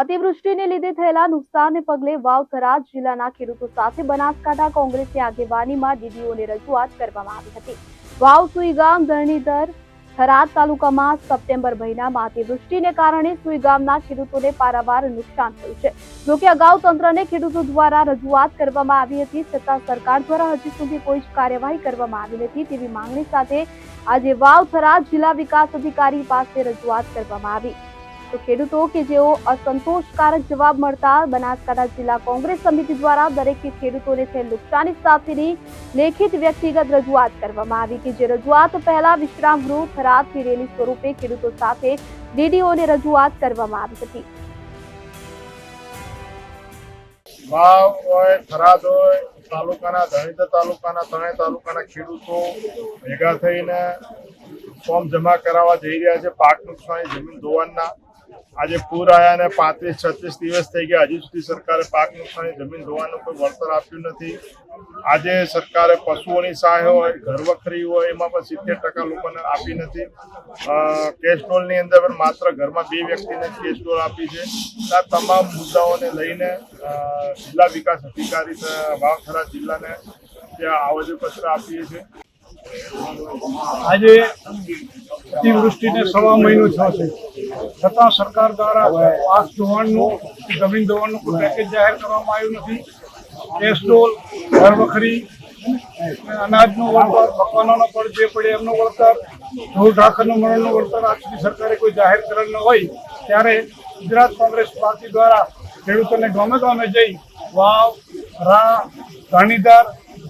અતિવૃષ્ટિને લીધે થયેલા નુકસાનને પગલે વાવ થરાદ જિલ્લાના ખેડૂતો સાથે બનાસકાંઠા કોંગ્રેસની આગેવાનીમાં ડીડીઓને રજૂઆત કરવામાં આવી હતી। વાવ સુઈગામ ધરણીધર થરાદ તાલુકામાં સપ્ટેમ્બર મહિનામાં અતિવૃષ્ટિને કારણે સુઈગામના ખેડૂતોને પારાવાર નુકસાન થયું છે। જોકે અગાઉ તંત્રને ખેડૂતો દ્વારા રજૂઆત કરવામાં આવી હતી, છતાં સરકાર દ્વારા હજી સુધી કોઈ જ કાર્યવાહી કરવામાં આવી નથી। તેવી માંગણી સાથે આજે વાવ થરાદ જિલ્લા વિકાસ અધિકારી પાસે રજૂઆત કરવામાં આવી। તો ખેડૂતો કે જેઓ અસંતોષકારક જવાબ મળતા બનાસકાંઠા જિલ્લા કોંગ્રેસ સમિતિ દ્વારા દરેક ખેડૂતોને થયેલ નુકસાની સાથેની લેખિત વ્યક્તિગત રજૂઆત કરવામાં આવી કે જે રજૂઆત પહેલા વિશ્રામ ગૃહ થરાદથી રેલી સ્વરૂપે ખેડૂતો સાથે ડીડીઓને રજૂઆત કરવામાં આવી હતી। વાવ હોય થરાદ હોય તાલુકાના ધરણીધર તાલુકાના ત્રણેય તાલુકાના ખેડૂતો ભેગા થઈને ફોર્મ જમા કરાવવા જઈ રહ્યા છે પાક નુકસાની જમીન ધોવાણના। આજે પૂર આવ્યા ને 35-36 દિવસ થઈ ગયા, હજી સુધી સરકારે પાક નુકસાની જમીન ધોવાનું કોઈ વળતર આપ્યું નથી। આજે સરકારે પશુઓની સહાય હોય, ઘર વખરી હોય, એમાં પણ 70% લોકોને આપી નથી। કેશ ડોલની અંદર પણ માત્ર ઘરમાં 2 વ્યક્તિને કેશ ડોલ આપી છે। આ તમામ મુદ્દાઓને લઈને જિલ્લા વિકાસ અધિકારી વાવ થરાદ જિલ્લાને ત્યાં આવેદનપત્ર આપીએ છીએ। આજે અતિવૃષ્ટિને 1.5 મહિનો થયો છે, છતાં સરકાર દ્વારા પાક ધોવાણનું જમીન ધોવાણનું કોઈ પેકેજ જાહેર કરવામાં આવ્યું નથી। કેશ ડોલ, ઘર વખરી, અનાજનું વળતર, મકાનોનો પણ જે પડે એમનું વળતર, ઢોર ઢાંખરનું મરણનું વળતર આજ સુધી સરકારે કોઈ જાહેર કરેલ ન હોય ત્યારે ગુજરાત કોંગ્રેસ પાર્ટી દ્વારા ખેડૂતોને ગામે ગામે જઈ વાવ, રા, ધરણીધર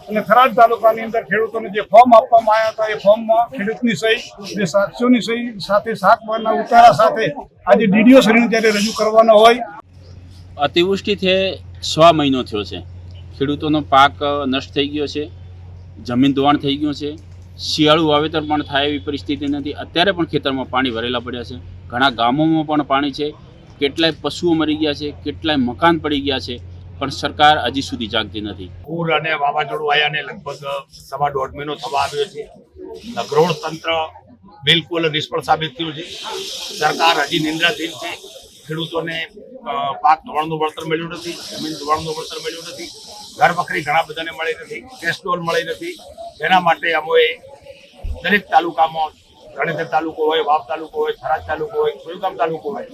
અને થરાદ તાલુકાની અંદર ખેડૂતોને જે ફોર્મ આપવામાં આવ્યા હતા એ ફોર્મમાં ખેડૂતની સહી, જે સાક્ષીઓની સહી સાથે 7 વારના ઉતારા સાથે આજે ડીડીઓ શ્રીને જ્યારે રજૂ કરવાનો હોય। અતિવૃષ્ટિથી 1.5 મહિનો થયો છે, ખેડૂતોનો પાક નષ્ટ થઈ ગયો છે, જમીન ધોવાણ થઈ ગયું છે, શિયાળુ વાવેતર પણ થાય એવી પરિસ્થિતિ નથી। અત્યારે પણ ખેતરમાં પાણી ભરેલા પડ્યા છે, ઘણા ગામોમાં પણ પાણી છે, કેટલાય પશુઓ મરી ગયા છે, કેટલાય મકાન પડી ગયા છે, પણ સરકાર હજી સુધી જાગતી નથી। પૂર અને વાવાઝોડું આવ્યાને લગભગ 1.5 મહિનો થવા આવ્યો છે। નગરોળ તંત્ર બિલકુલ નિષ્ફળ સાબિત થયું છે। સરકાર હજી નિંદ્રાધીન છે। ખેડૂતોને પાક ધોવાણનું વળતર મળ્યું નથી, જમીન ધોવાણનું વળતર મળ્યું નથી, ઘર વખરી ઘણા બધાને મળી નથી, કેશ ડોલ મળી નથી। એના માટે અમે દરેક તાલુકામાં, ધરણીધર તાલુકો હોય, વાવ તાલુકો હોય, થરાદ તાલુકો હોય, સુઈગામ તાલુકો હોય,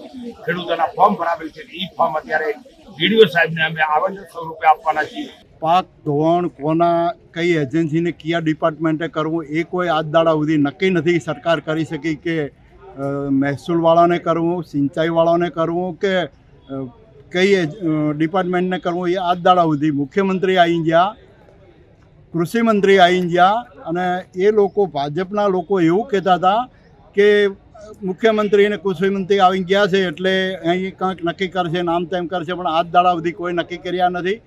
ખેડૂતોના ફોર્મ ભરાવેલ છે। એ ફોર્મ અત્યારે ડીડીઓ સાહેબને અમે આવેદન સ્વરૂપે આપવાના છીએ। પાક ધોવાણ કોના કઈ એજન્સીને કયા ડિપાર્ટમેન્ટે કરવું એ કોઈ આજ દાડા સુધી નક્કી નથી સરકાર કરી શકી કે મહેસૂલવાળાને કરવું, સિંચાઈવાળાને કરવું કે કઈ ડિપાર્ટમેન્ટને કરવું એ આજ દાડા સુધી મુખ્યમંત્રી આવી ગયા, કૃષિમંત્રી આવી ગયા અને એ લોકો ભાજપના લોકો એવું કહેતા હતા કે મુખ્યમંત્રી અને કૃષિમંત્રી આવી ગયા છે એટલે અહીં કંઈક નક્કી કરશે, નામ તેમ કરશે, પણ આજ દાડા સુધી કોઈ નક્કી કર્યા નથી।